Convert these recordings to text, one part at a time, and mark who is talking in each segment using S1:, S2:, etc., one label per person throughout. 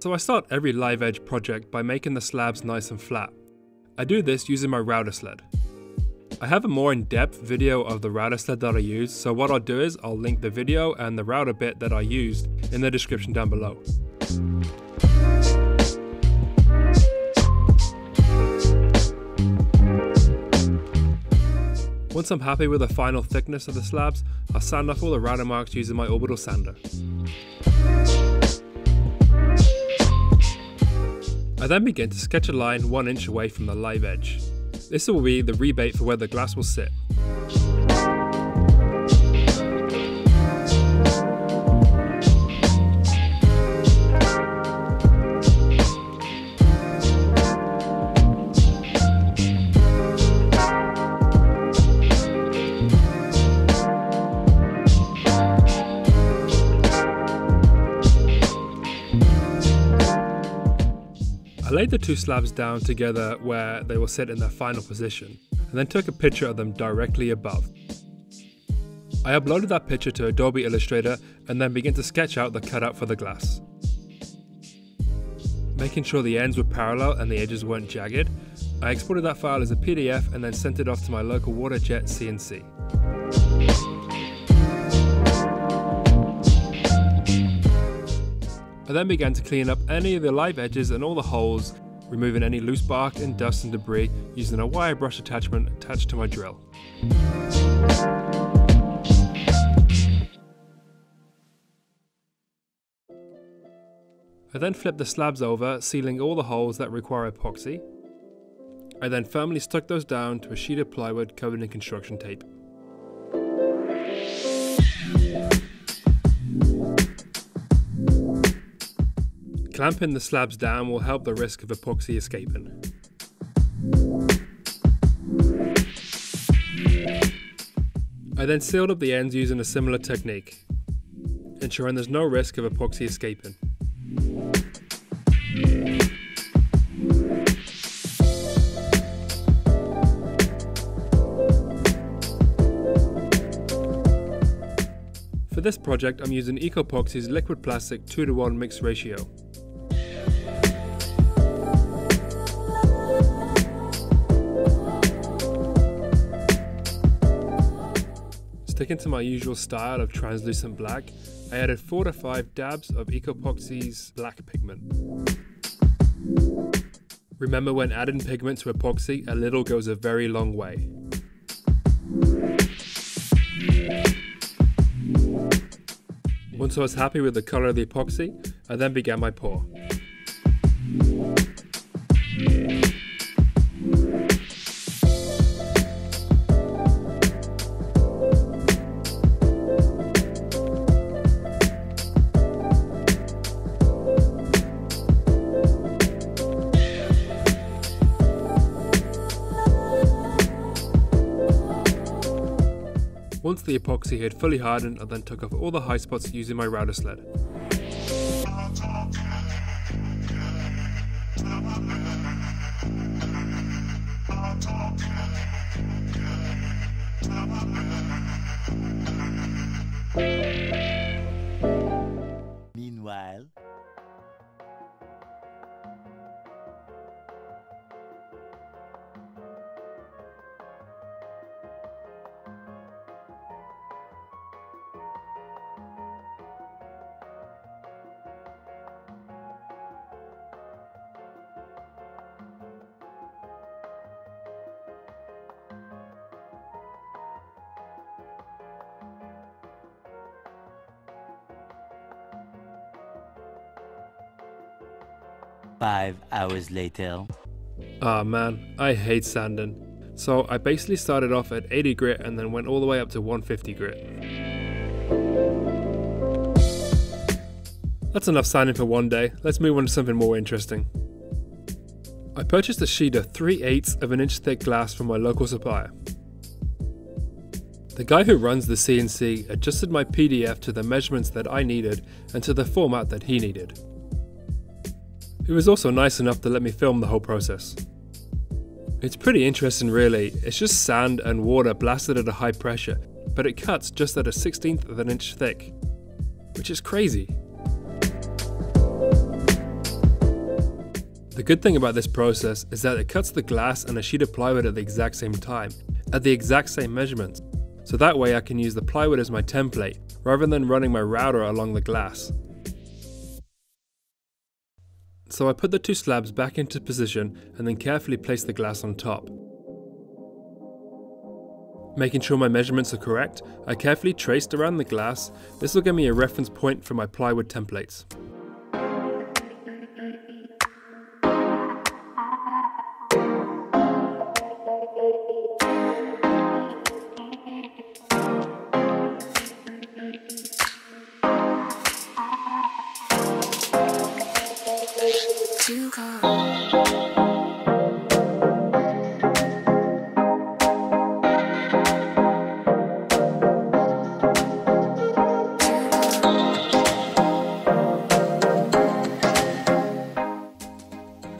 S1: So I start every live edge project by making the slabs nice and flat. I do this using my router sled. I have a more in-depth video of the router sled that I use, so what I'll do is I'll link the video and the router bit that I used in the description down below. Once I'm happy with the final thickness of the slabs, I'll sand off all the router marks using my orbital sander. I then begin to sketch a line 1 inch away from the live edge. This will be the rebate for where the glass will sit. I laid the two slabs down together where they will sit in their final position, and then took a picture of them directly above. I uploaded that picture to Adobe Illustrator and then began to sketch out the cutout for the glass. Making sure the ends were parallel and the edges weren't jagged, I exported that file as a PDF and then sent it off to my local waterjet CNC. I then began to clean up any of the live edges and all the holes, removing any loose bark and dust and debris using a wire brush attachment attached to my drill. I then flipped the slabs over, sealing all the holes that require epoxy. I then firmly stuck those down to a sheet of plywood covered in construction tape. Clamping the slabs down will help the risk of epoxy escaping. I then sealed up the ends using a similar technique, ensuring there's no risk of epoxy escaping. For this project, I'm using Epoxy's liquid plastic 2:1 mix ratio. Sticking to my usual style of translucent black, I added 4 to 5 dabs of Epoxy's black pigment. Remember, when adding pigment to epoxy, a little goes a very long way. Once I was happy with the colour of the epoxy, I then began my pour. Once the epoxy had fully hardened, I then took off all the high spots using my router sled.
S2: Meanwhile, five hours later.
S1: Ah man, I hate sanding. So I basically started off at 80 grit and then went all the way up to 150 grit. That's enough sanding for one day. Let's move on to something more interesting. I purchased a sheet of 3/8 of an inch thick glass from my local supplier. The guy who runs the CNC adjusted my PDF to the measurements that I needed and to the format that he needed. He was also nice enough to let me film the whole process. It's pretty interesting really, it's just sand and water blasted at a high pressure, but it cuts just at a 1/16 of an inch thick, which is crazy. The good thing about this process is that it cuts the glass and a sheet of plywood at the exact same time, at the exact same measurements. So that way I can use the plywood as my template, rather than running my router along the glass. So I put the two slabs back into position and then carefully place the glass on top. Making sure my measurements are correct, I carefully traced around the glass. This will give me a reference point for my plywood templates.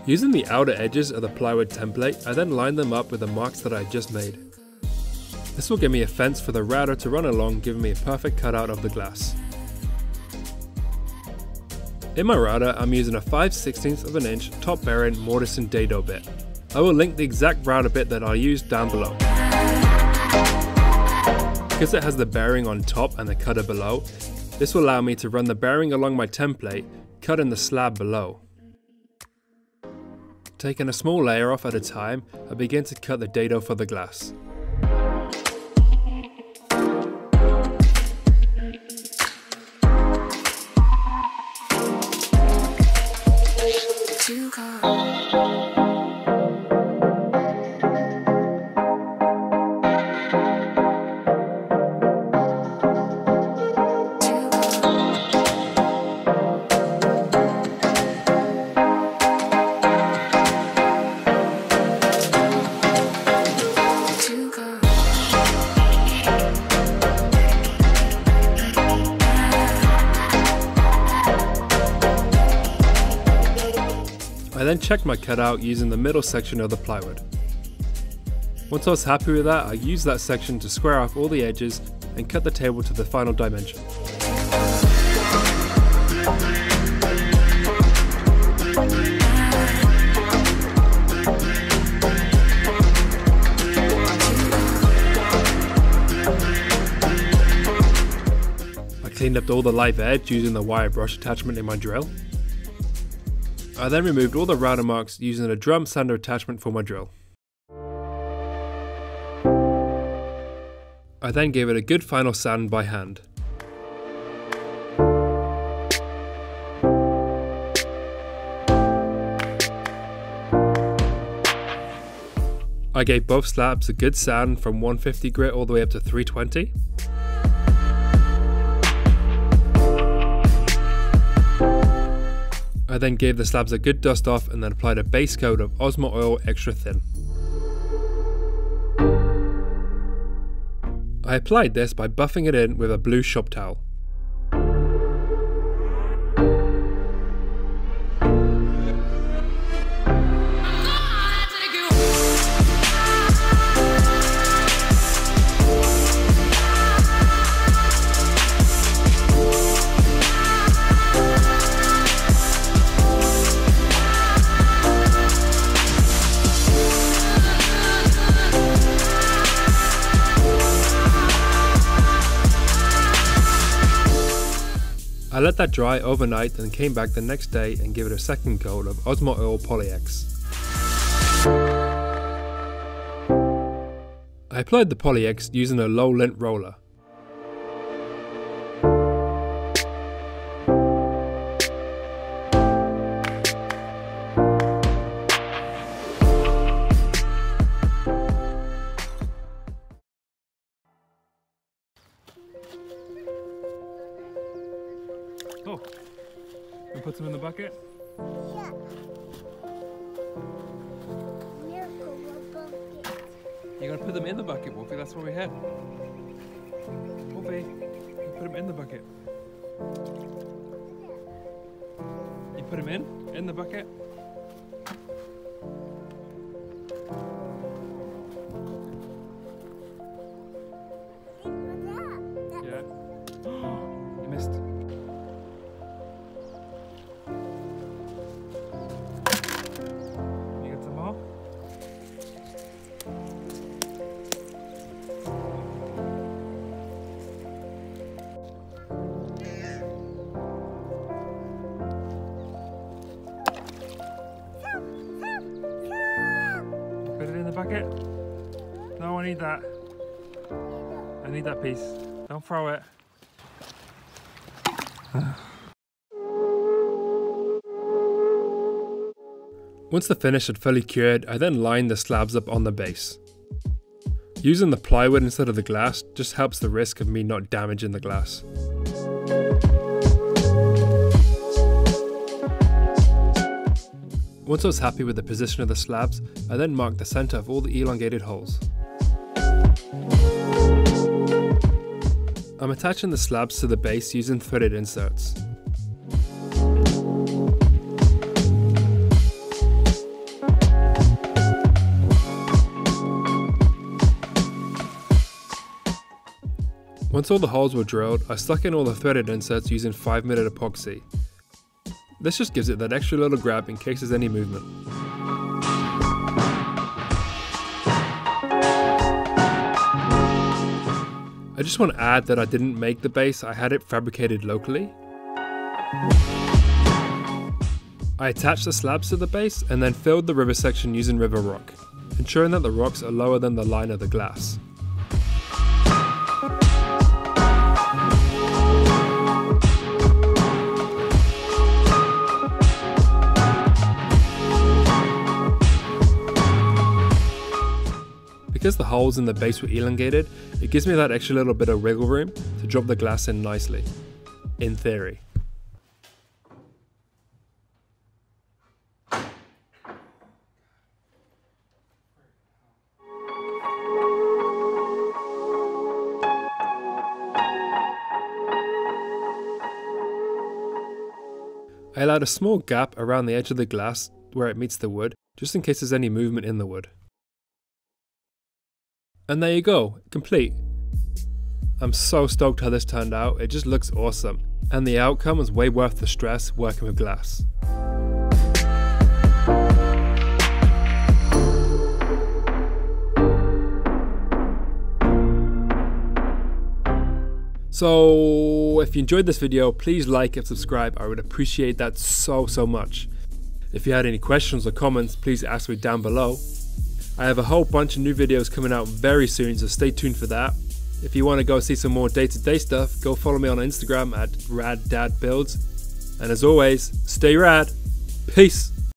S1: Using the outer edges of the plywood template, I then line them up with the marks that I just made. This will give me a fence for the router to run along, giving me a perfect cutout of the glass. In my router, I'm using a 5/16 of an inch top bearing mortise and dado bit. I will link the exact router bit that I used down below. Because it has the bearing on top and the cutter below, this will allow me to run the bearing along my template, cutting the slab below. Taking a small layer off at a time, I begin to cut the dado for the glass. I then checked my cutout using the middle section of the plywood. Once I was happy with that, I used that section to square off all the edges and cut the table to the final dimension. I cleaned up all the live edge using the wire brush attachment in my drill. I then removed all the router marks using a drum sander attachment for my drill. I then gave it a good final sand by hand. I gave both slabs a good sand from 150 grit all the way up to 320. I then gave the slabs a good dust off and then applied a base coat of Ozma oil extra thin. I applied this by buffing it in with a blue shop towel. I let that dry overnight and came back the next day and gave it a second coat of Ozma Oil Poly-X. I applied the Poly-X using a low lint roller. Oh, and put them in the bucket?
S3: Yeah. Miracle bucket.
S1: You're gonna put them in the bucket, Wolfie, that's where we head. Wolfie, you put them in the bucket. You put them in the bucket? Yeah. You missed. bucket? No, I need that. I need that piece. Don't throw it. Once the finish had fully cured, I then lined the slabs up on the base. Using the plywood instead of the glass just helps the risk of me not damaging the glass. Once I was happy with the position of the slabs, I then marked the centre of all the elongated holes. I'm attaching the slabs to the base using threaded inserts. Once all the holes were drilled, I stuck in all the threaded inserts using 5mm epoxy. This just gives it that extra little grab in case there's any movement. I just want to add that I didn't make the base, I had it fabricated locally. I attached the slabs to the base and then filled the river section using river rock, ensuring that the rocks are lower than the line of the glass. Because the holes in the base were elongated, it gives me that extra little bit of wiggle room to drop the glass in nicely. In theory. I allowed a small gap around the edge of the glass where it meets the wood, just in case there's any movement in the wood. And there you go, complete. I'm so stoked how this turned out, it just looks awesome. And the outcome was way worth the stress working with glass. So if you enjoyed this video, please like and subscribe, I would appreciate that so much. If you had any questions or comments, please ask me down below. I have a whole bunch of new videos coming out very soon, so stay tuned for that. If you want to go see some more day-to-day stuff, go follow me on Instagram at RadDadBuilds. And as always, stay rad. Peace.